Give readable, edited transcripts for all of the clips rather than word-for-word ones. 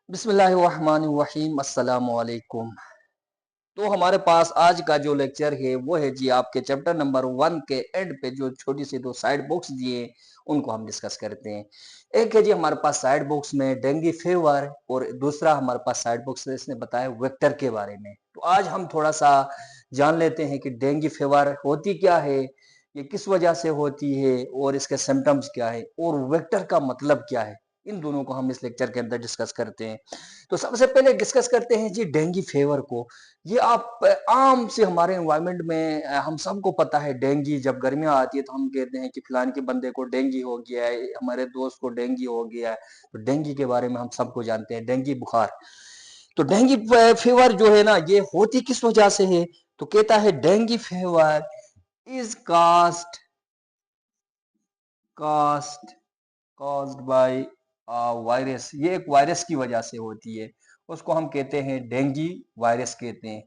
बिस्मिल्लाहिर्रहमानिर्रहीम अस्सलामु अलैकुम। तो हमारे पास आज का जो लेक्चर है वो है जी आपके चैप्टर नंबर 1 के एंड पे जो छोटी सी दो साइड बुक्स दिए उनको हम डिस्कस करते हैं। एक है जी हमारे पास साइड बुक्स में डेंगू फीवर और दूसरा हमारे पास साइड बुक्स में इसने बताया वेक्टर के बारे में। तो आज हम थोड़ा सा जान लेते हैं कि डेंगू फीवर होती क्या है, ये किस वजह से होती है और इसके सिम्टम्स क्या है और वेक्टर का मतलब क्या है। इन दोनों को हम इस लेक्चर के अंदर डिस्कस करते हैं। तो सबसे पहले डिस्कस करते हैं जी डेंगू फीवर को। ये आप आम से हमारे एनवायरनमेंट में हम सबको पता है डेंगू जब गर्मियां आती है तो हम कहते हैं कि फलाने के बंदे को डेंगू हो गया है, हमारे दोस्त को डेंगू हो गया है। तो डेंगू के बारे में हम सबको जानते हैं, डेंगू बुखार। तो डेंगू फीवर जो है ना, ये होती किस वजह से है? तो कहता है dengue fever is caused caused by virus. ये एक वायरस की वजह से होती है, उसको हम कहते हैं डेंगू वायरस कहते हैं,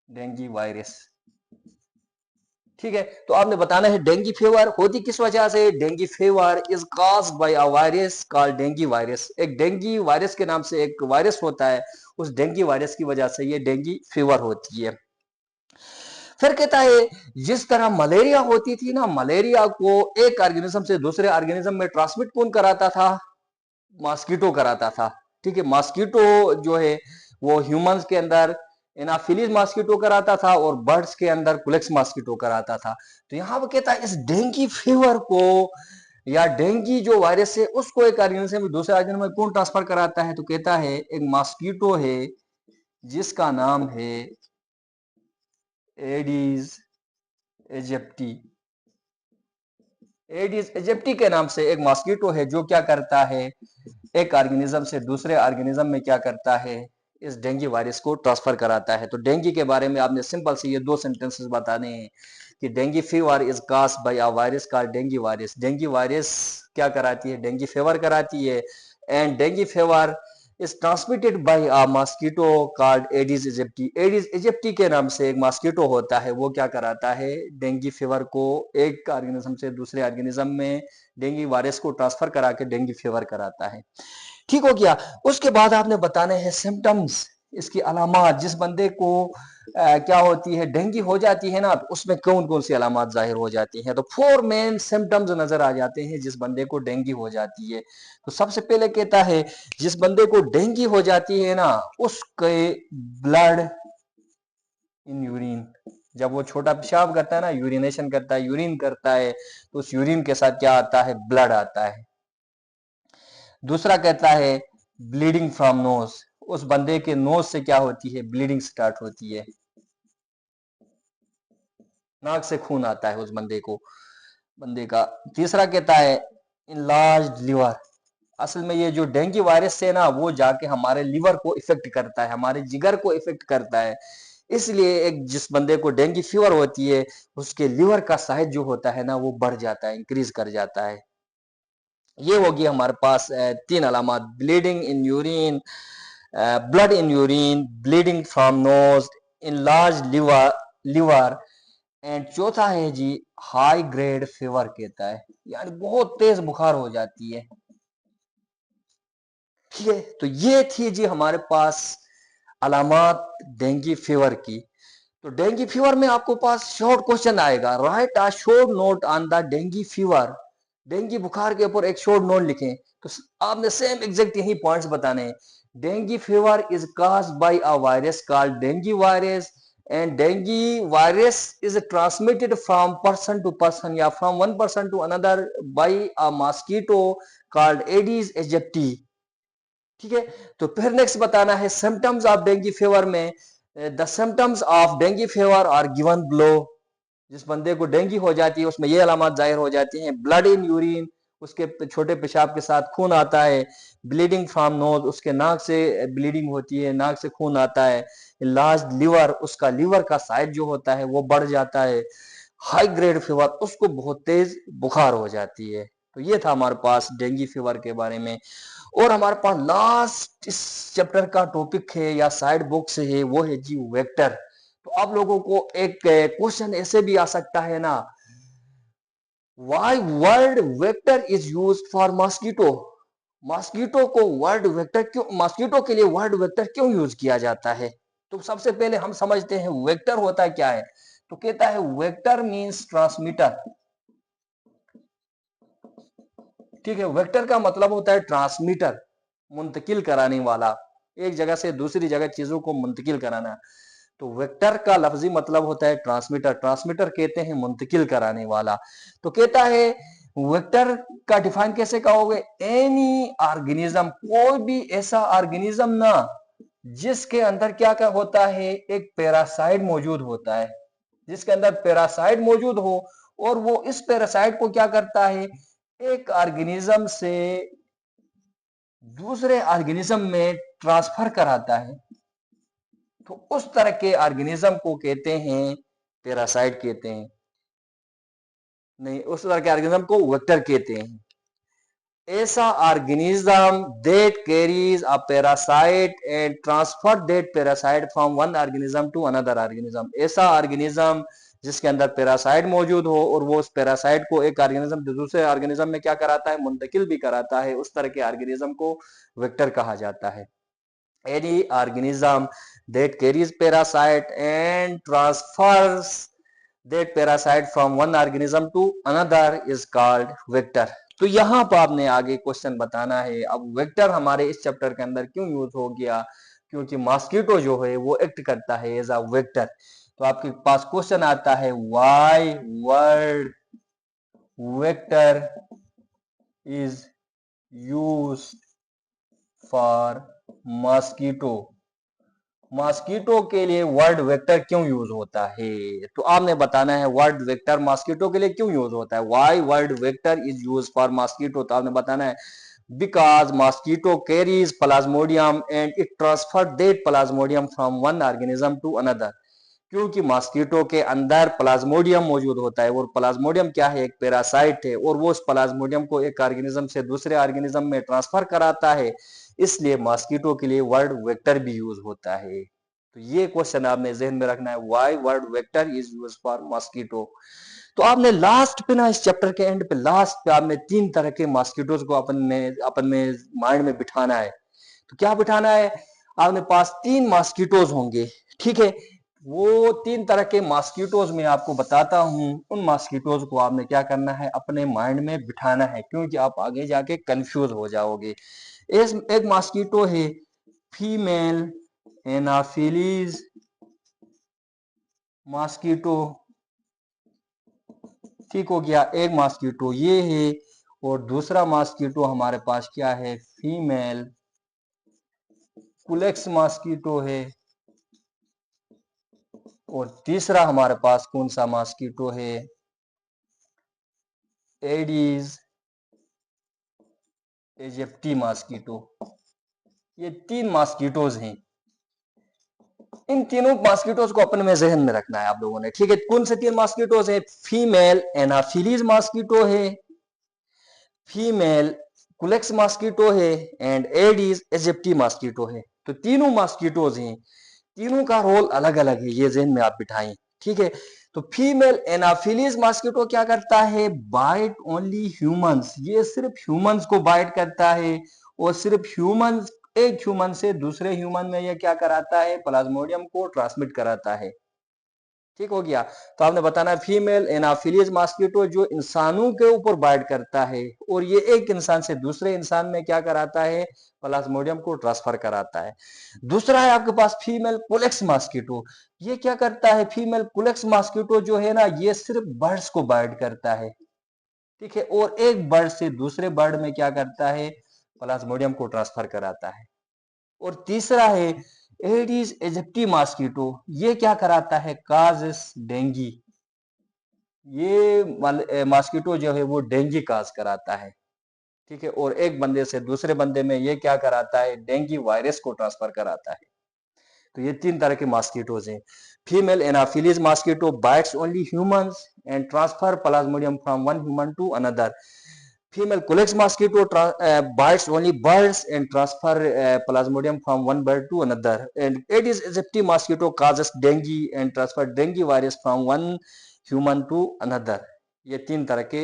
डेंगू वायरस। ठीक है, तो आपने बताना है डेंगू फीवर होती किस वजह से। Dengue fever is caused by a virus called dengue virus. एक डेंगू वायरस के नाम से एक वायरस होता है, उस डेंगू वायरस की वजह से ये डेंगू फीवर होती है। फिर कहता है जिस तरह मलेरिया होती थी ना, मलेरिया को एक ऑर्गेनिज्म से दूसरे ऑर्गेनिज्म में ट्रांसमिट कौन कराता था? मॉस्किटो कराता था। ठीक है, मॉस्किटो जो है वो ह्यूमंस के अंदर एनाफिलीज मॉस्किटो कराता था और बर्ड्स के अंदर कुलेक्स मॉस्किटो कराता था। तो यहाँ वो कहता है इस डेंगू फीवर को या डेंगू जो वायरस है उसको एक ऑर्गेनिज्म में दूसरे ऑर्गेनिज्म में कौन ट्रांसफर कराता है? तो कहता है एक मॉस्किटो है जिसका नाम है एडीज एजिप्टी। एडीज इजिप्टी के नाम से एक मॉस्किटो है जो क्या करता है, एक ऑर्गेनिज्म से दूसरे ऑर्गेनिज्म में क्या करता है, इस डेंगू वायरस को ट्रांसफर कराता है। तो डेंगू के बारे में आपने सिंपल से ये दो सेंटेंसेस बताने हैं कि dengue fever is caused bye a virus called dengue virus. Dengue virus क्या कराती है? डेंगू फीवर कराती है। And dengue fever is transmitted by a mosquito called Aedes aegypti। Aedes aegypti के नाम से एक मॉस्किटो होता है, वो क्या कराता है, डेंगू फीवर को एक ऑर्गेनिज्म से दूसरे ऑर्गेनिज्म में डेंगू वायरस को ट्रांसफर करा के डेंगू फीवर कराता है। ठीक हो गया। उसके बाद आपने बताने हैं सिम्टम्स, इसकी अलामत। जिस बंदे को क्या होती है, डेंगू हो जाती है ना, तो उसमें कौन कौन सी अलामत जाहिर हो जाती हैं? तो 4 मेन सिम्टम्स नजर आ जाते हैं जिस बंदे को डेंगू हो जाती है। तो सबसे पहले कहता है जिस बंदे को डेंगू हो जाती है ना, उसके ब्लड इन यूरिन, जब वो छोटा पेशाब करता है ना, यूरिनेशन करता है, यूरिन करता है, तो उस यूरिन के साथ क्या आता है? ब्लड आता है। दूसरा कहता है ब्लीडिंग फ्रॉम नोज, उस बंदे के नोज से क्या होती है? ब्लीडिंग स्टार्ट होती है, नाक से खून आता है उस बंदे का। तीसरा कहता है इनलार्ज्ड लिवर। असल में ये जो डेंगू वायरस से ना, वो जाके हमारे लिवर को इफेक्ट करता है, हमारे जिगर को इफेक्ट करता है। इसलिए एक जिस बंदे को डेंगू फीवर होती है उसके लिवर का साइज जो होता है ना, वो बढ़ जाता है, इंक्रीज कर जाता है। ये होगी हमारे पास 3 अलामत: bleeding in urine, blood in urine, bleeding from knows, enlarge liver. And चौथा है जी हाई ग्रेड फीवर कहता है, यानी बहुत तेज बुखार हो जाती है। ठीक है, तो ये थी जी हमारे पास अलामत डेंगू फीवर की। तो डेंगू फीवर में आपको पास शॉर्ट क्वेश्चन आएगा, right a short note on the dengue fever. Dengue बुखार के ऊपर एक शॉर्ट नोट लिखें। तो आपने सेम एग्जैक्ट यही पॉइंट्स बताने हैं। Dengue fever is caused by a virus called dengue virus and dengue virus is transmitted from person to person या from one person to another by a mosquito called Aedes aegypti. ठीक है, तो फिर next बताना है symptoms of dengue fever में। The symptoms of dengue fever are given below. जिस बंदे को डेंगू हो जाती है उसमें ये अलामत जाहिर हो जाती हैं: ब्लड इन यूरिन, उसके छोटे पेशाब के साथ खून आता है; ब्लीडिंग फ्रॉम नोज, उसके नाक से ब्लीडिंग होती है, नाक से खून आता है; लार्ज लिवर, उसका लिवर का साइज जो होता है वो बढ़ जाता है; हाई ग्रेड फीवर, उसको बहुत तेज बुखार हो जाती है। तो ये था हमारे पास डेंगू फीवर के बारे में। और हमारे पास लास्ट इस चैप्टर का टॉपिक है या साइड बुक्स है, वो है जी वेक्टर। तो आप लोगों को एक क्वेश्चन ऐसे भी आ सकता है ना, why word vector is used for mosquito. Mosquito को वर्ड वेक्टर क्यों, मॉस्किटो के लिए वर्ड वेक्टर क्यों यूज किया जाता है? तो सबसे पहले हम समझते हैं वेक्टर होता क्या है। तो कहता है वेक्टर मींस ट्रांसमीटर। ठीक है, वेक्टर का मतलब होता है ट्रांसमीटर, मुंतकिल कराने वाला, एक जगह से दूसरी जगह चीजों को मुंतकिल कराना। तो वेक्टर का लफ्जी मतलब होता है ट्रांसमीटर। ट्रांसमीटर कहते हैं मुंतकिल कराने वाला। तो कहता है वेक्टर का डिफाइन कैसे कहोगे? एनी ऑर्गेनिज्म, कोई भी ऐसा ऑर्गेनिज्म ना जिसके अंदर क्या क्या होता है, एक पैरासाइट मौजूद होता है, जिसके अंदर पैरासाइट मौजूद हो और वो इस पैरासाइट को क्या करता है, एक ऑर्गेनिज्म से दूसरे ऑर्गेनिज्म में ट्रांसफर कराता है। तो उस तरह के ऑर्गेनिज्म को कहते हैं पैरासाइट कहते हैं, नहीं उस तरह के ऑर्गेनिज्म को वेक्टर कहते हैं। ऐसा organism that carries a parasite and transfer that parasite from one organism to another organism. ऐसा ऑर्गेनिज्म जिसके अंदर पैरासाइट मौजूद हो और वो उस पैरासाइट को एक ऑर्गेनिज्म दूसरे ऑर्गेनिज्म में क्या कराता है, मुंतकिल भी कराता है, उस तरह के ऑर्गेनिज्म को वेक्टर कहा जाता है। Any organism that carries parasite and transfers that parasite from one organism to another is called vector। तो यहाँ पर आपने आगे क्वेश्चन बताना है। अब वेक्टर हमारे इस चैप्टर के अंदर क्यों यूज हो गया? क्योंकि मॉस्किटो जो है वो एक्ट करता है एज अ वेक्टर। तो आपके पास क्वेश्चन आता है why word vector is used for mosquito. Mosquito के लिए वर्ड वेक्टर क्यों यूज होता है? तो आपने बताना है वर्ड वेक्टर मॉस्किटो के लिए क्यों यूज होता है। Why word vector is use for mosquito. तो आपने बताना है because mosquito carries plasmodium and it transfer that plasmodium from one organism to another. क्योंकि मॉस्किटो के अंदर प्लाज्मोडियम मौजूद होता है और प्लाज्मोडियम क्या है, एक पैरासाइट है, और वो उस प्लाज्मोडियम को एक ऑर्गेनिज्म से दूसरे ऑर्गेनिज्म में ट्रांसफर कराता है। इसलिए मॉस्किटो के लिए वर्ड वेक्टर भी यूज होता है। तो ये क्वेश्चन आपने जहन में रखना है, why word vector is use for mosquito. तो आपने लास्ट पे ना, इस चैप्टर के एंड पे लास्ट पे आपने 3 तरह के मॉस्किटोज को अपन में माइंड में बिठाना है। तो क्या बिठाना है? आपने पास 3 मॉस्किटोज होंगे, ठीक है। वो 3 तरह के मॉस्किटोज मैं आपको बताता हूं। उन मॉस्किटोज को आपने क्या करना है, अपने माइंड में बिठाना है, क्योंकि आप आगे जाके कंफ्यूज हो जाओगे। एक मॉस्किटो है फीमेल एनाफिलीज मॉस्किटो, ठीक हो गया। एक मॉस्किटो ये है, और दूसरा मॉस्किटो हमारे पास क्या है, फीमेल कुलेक्स मॉस्किटो है। और तीसरा हमारे पास कौन सा मॉस्किटो है, एडीज एजिप्टी मॉस्किटो। ये 3 मॉस्किटोज हैं। इन तीनों मॉस्किटोज को अपने में जहन में रखना है आप लोगों ने, ठीक है। कौन से 3 मॉस्किटोज हैं? फीमेल एनाफिलीज मॉस्किटो है, फीमेल कुलेक्स मॉस्किटो है, एंड एडीज इजिप्टी मॉस्किटो है। तो तीनों मॉस्किटोज हैं, तीनों का रोल अलग अलग है, ये जहन में आप बिठाएं, ठीक है। तो फीमेल एनाफिलीज मॉस्किटो क्या करता है, बाइट ओनली ह्यूमंस। ये सिर्फ ह्यूमंस को बाइट करता है, और सिर्फ ह्यूमंस, एक ह्यूमन से दूसरे ह्यूमन में ये क्या कराता है, प्लाज्मोडियम को ट्रांसमिट कराता है, ठीक हो गया। तो आपने बताना है फीमेल एनाफिलीज मॉस्किटो जो इंसानों के ऊपर बाइट करता है, और ये एक इंसान से दूसरे इंसान में क्या कराता है, प्लाज्मोडियम को ट्रांसफर कराता है। दूसरा है आपके पास फीमेल कुलेक्स मॉस्किटो। ये क्या करता है, फीमेल कुलेक्स मॉस्किटो जो है ना, ये सिर्फ बर्ड्स को बाइट करता है, ठीक है, और एक बर्ड से दूसरे बर्ड में क्या करता है, प्लाज्मोडियम को ट्रांसफर कराता है। और तीसरा है एडीज इजिप्टी मॉस्किटो। ये क्या कराता है, काजेस डेंगी। ये मॉस्किटो जो है वो डेंगी काज कराता है, ठीक है, और एक बंदे से दूसरे बंदे में ये क्या कराता है, डेंगी वायरस को ट्रांसफर कराता है। तो ये 3 तरह के मॉस्किटोज हैं। Female anopheles mosquito bites only humans and transfer plasmodium from one human to another. Female Culex mosquito bites only birds and transfer plasmodium from one bird to another. And Aedes aegypti mosquito causes dengue and transfer dengue virus from one human to another. ये 3 तरह के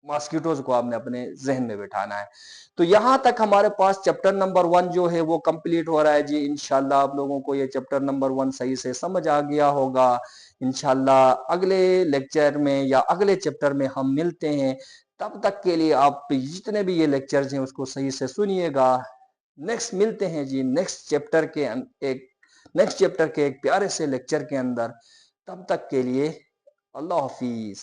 mosquitoes को आपने अपने जहन में बिठाना है। तो यहां तक हमारे पास चैप्टर नंबर 1 जो है वो कंप्लीट हो रहा है जी। इंशाल्लाह आप लोगों को ये चैप्टर नंबर 1 सही से समझ आ गया होगा। इंशाल्लाह अगले लेक्चर में या अगले चैप्टर में हम मिलते हैं। तब तक के लिए आप जितने भी ये लेक्चर्स हैं उसको सही से सुनिएगा। नेक्स्ट मिलते हैं जी नेक्स्ट चैप्टर के एक प्यारे से लेक्चर के अंदर। तब तक के लिए अल्लाह हाफिज।